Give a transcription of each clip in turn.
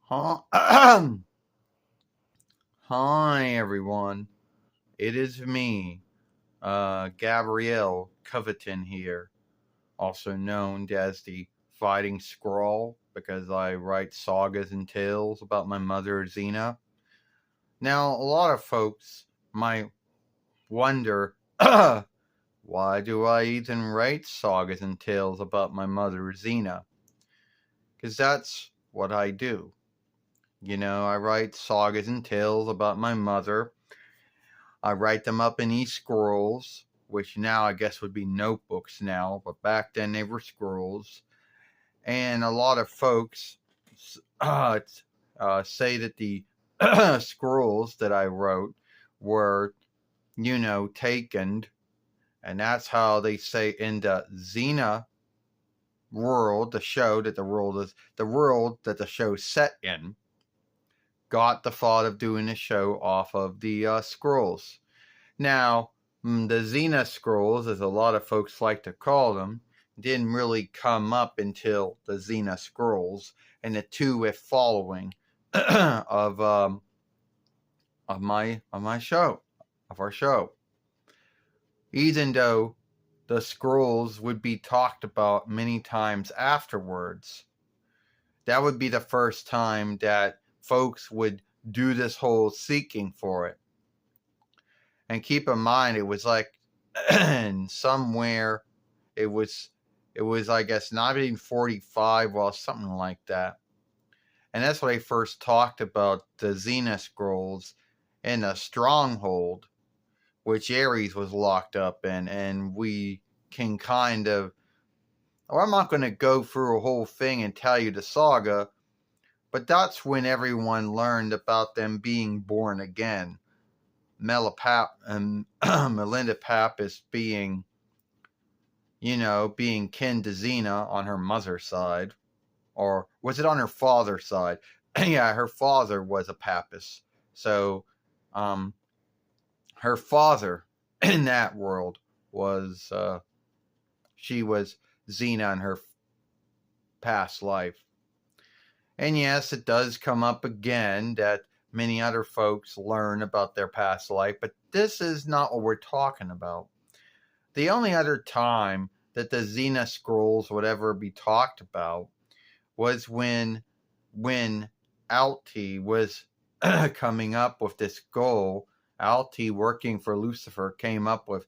Hi, Hi everyone. It is me, Gabrielle Coveton here, also known as the Fighting Scroll because I write sagas and tales about my mother XENA. Now, a lot of folks might wonder, why do I even write sagas and tales about my mother XENA? Because that's what I do. I write sagas and tales about my mother. I write them up in scrolls, which now I guess would be notebooks now, but back then they were scrolls. And a lot of folks say that the scrolls that I wrote were, taken, and that's how they say in the XENA world, the world that the show's set in, got the thought of doing a show off of the scrolls. Now, the XENA scrolls, as a lot of folks like to call them, didn't really come up until the XENA scrolls and the two following of my show, of our show. Even though the scrolls would be talked about many times afterwards, that would be the first time that folks would do this whole seeking for it. And keep in mind, it was like somewhere, it was I guess 1945, well, something like that. And that's when they first talked about the XENA scrolls in a stronghold, which Ares was locked up in, and we can kind of. Well, I'm not going to go through a whole thing and tell you the saga, but that's when everyone learned about them being born again. Melinda Pappas being kin to XENA on her mother's side. Or was it on her father's side? Yeah, her father was a Pappas. So, her father in that world was, she was XENA in her past life. And yes, it does come up again that many other folks learn about their past life, but this is not what we're talking about. The only other time that the XENA scrolls would ever be talked about was when Alti was coming up with this goal. Alti, working for Lucifer, came up with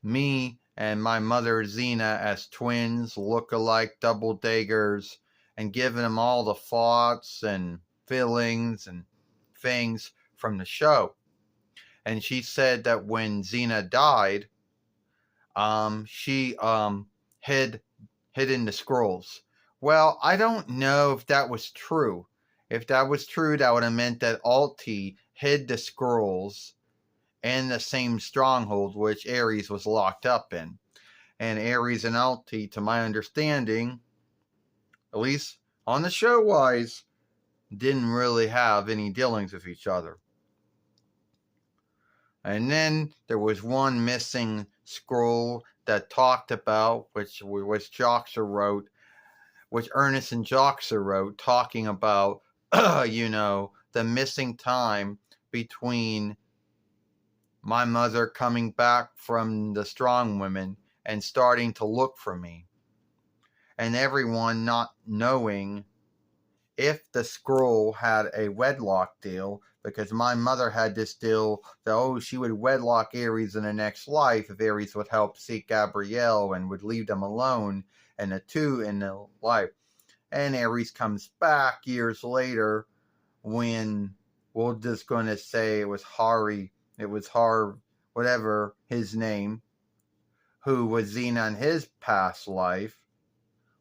me and my mother XENA as twins, look-alike double daggers, and giving them all the thoughts and feelings and things from the show. And she said that when XENA died, she hid in the scrolls. Well, I don't know if that was true. If that was true, that would have meant that Alti hid the scrolls in the same stronghold which Ares was locked up in. And Ares and Alti, to my understanding, at least on the show wise, didn't really have any dealings with each other. And then there was one missing scroll that talked about, which Joxer wrote, which Ernest and Joxer wrote, talking about, the missing time between my mother coming back from the strong women and starting to look for me. And everyone not knowing if the scroll had a wedlock deal, because my mother had this deal that, she would wedlock Ares in the next life if Ares would help seek Gabrielle and would leave them alone and the two in the life. And Ares comes back years later when we're just going to say it was whatever his name, who was XENA in his past life.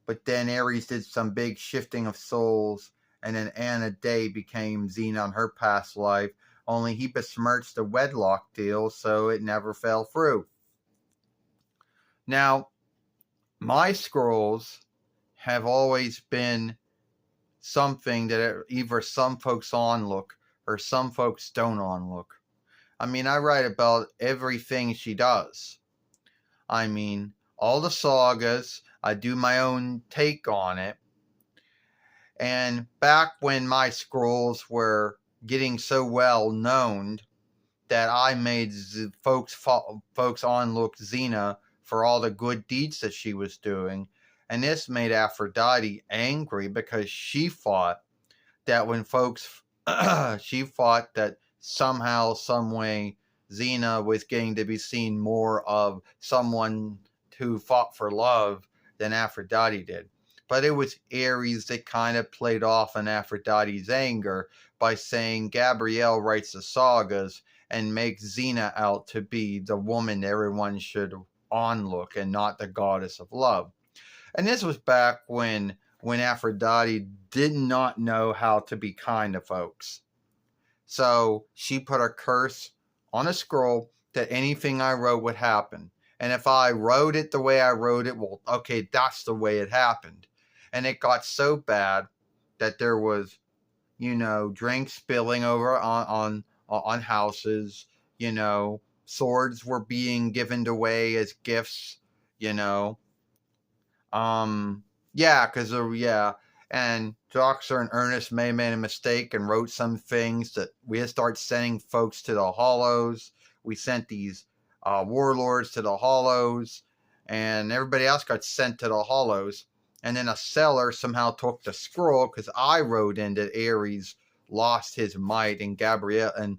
But then Ares did some big shifting of souls, and then Anna Day became XENA in her past life, only he besmirched the wedlock deal, so it never fell through. Now, my scrolls have always been something that either some folks onlook or some folks don't onlook. I mean, I write about everything she does. I mean, all the sagas, I do my own take on it. And back when my scrolls were getting so well known that I made folks on look XENA for all the good deeds that she was doing. And this made Aphrodite angry because she thought that when folks, she thought that somehow, some way, XENA was getting to be seen more of someone who fought for love than Aphrodite did. But it was Ares that kind of played off on Aphrodite's anger by saying Gabrielle writes the sagas and makes XENA out to be the woman everyone should onlook and not the goddess of love. And this was back when Aphrodite did not know how to be kind to folks. So she put a curse on a scroll that anything I wrote would happen. And if I wrote it the way I wrote it, well, okay, that's the way it happened. And it got so bad that there was, drinks spilling over on houses, swords were being given away as gifts, yeah. And Joxer and Ernest may have made a mistake and wrote some things that we had to start sending folks to the hollows. We sent these warlords to the hollows, and everybody else got sent to the hollows. And then a seller somehow took the scroll because I wrote in that Ares lost his might and Gabrielle and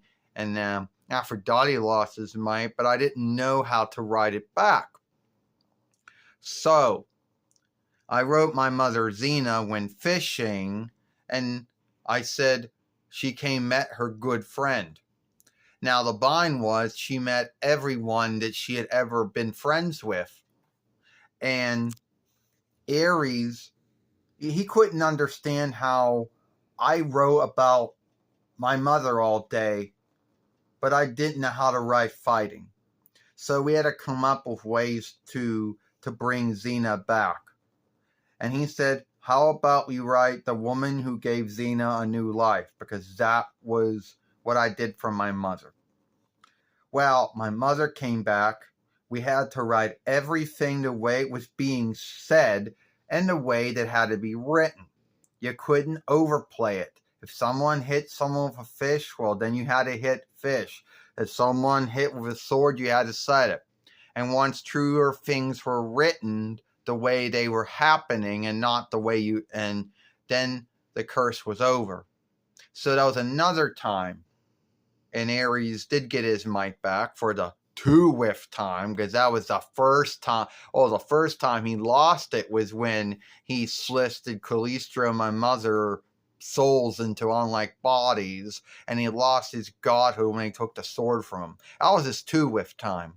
Aphrodite lost his might, but I didn't know how to write it back. So I wrote my mother XENA when fishing, and I said she met her good friend. Now the bind was she met everyone that she had ever been friends with. And Ares, he couldn't understand how I wrote about my mother all day, but I didn't know how to write fighting. So we had to come up with ways to bring XENA back. And he said, how about we write the woman who gave XENA a new life? Because that was what I did for my mother. Well, my mother came back. We had to write everything the way it was being said and the way that had to be written. You couldn't overplay it. If someone hit someone with a fish, well, then you had to hit fish. If someone hit with a sword, you had to cite it. And once truer things were written the way they were happening and not the way and then the curse was over. So that was another time. And Ares did get his might back for the 2-whiff time, because that was the first time. The first time he lost it was when he slisted Callisto, my mother, souls into unlike bodies, and he lost his godhood when he took the sword from him. That was his 2-whiff time.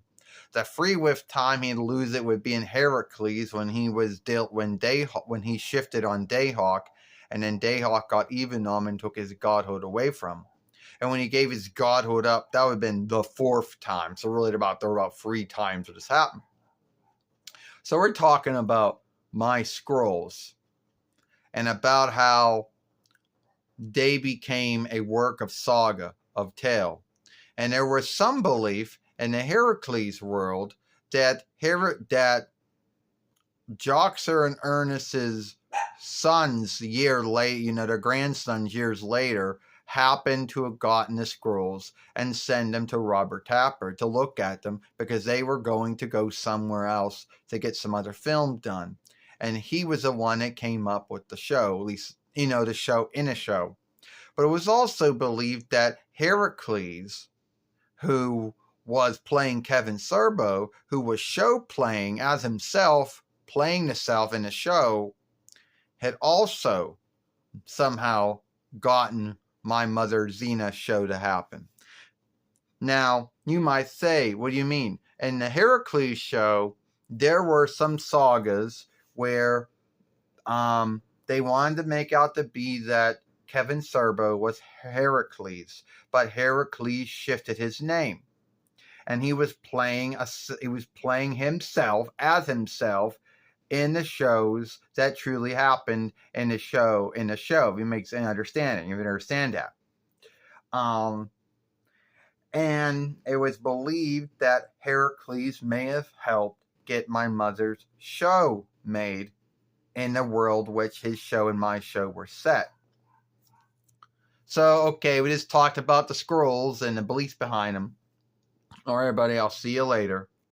The 3-whiff time he'd lose it would be in Heracles when he was when he shifted on Dayhawk, and then Dayhawk got even on him and took his godhood away from him. And when he gave his godhood up, that would have been the 4th time. So really there were about 3 times that this happened. So we're talking about my scrolls and about how they became a work of saga, of tale. And there was some belief in the Heracles world that Joxer and Ernest's sons their grandsons years later, happened to have gotten the scrolls and send them to Robert Tapper to look at them because they were going to go somewhere else to get some other film done. And he was the one that came up with the show, at least, the show in a show. But it was also believed that Heracles, who was playing Kevin Sorbo, who was show playing as himself, playing the self in the show, had also somehow gotten my mother XENA show to happen. Now, you might say, what do you mean? In the Heracles show, there were some sagas where they wanted to make out to be that Kevin Sorbo was Heracles, but Heracles shifted his name. And he was playing himself as himself in the shows that truly happened in the show. If you make any understanding, you understand that. And it was believed that Heracles may have helped get my mother's show made in the world which his show and my show were set. So, okay, we just talked about the scrolls and the beliefs behind them. All right, everybody, I'll see you later.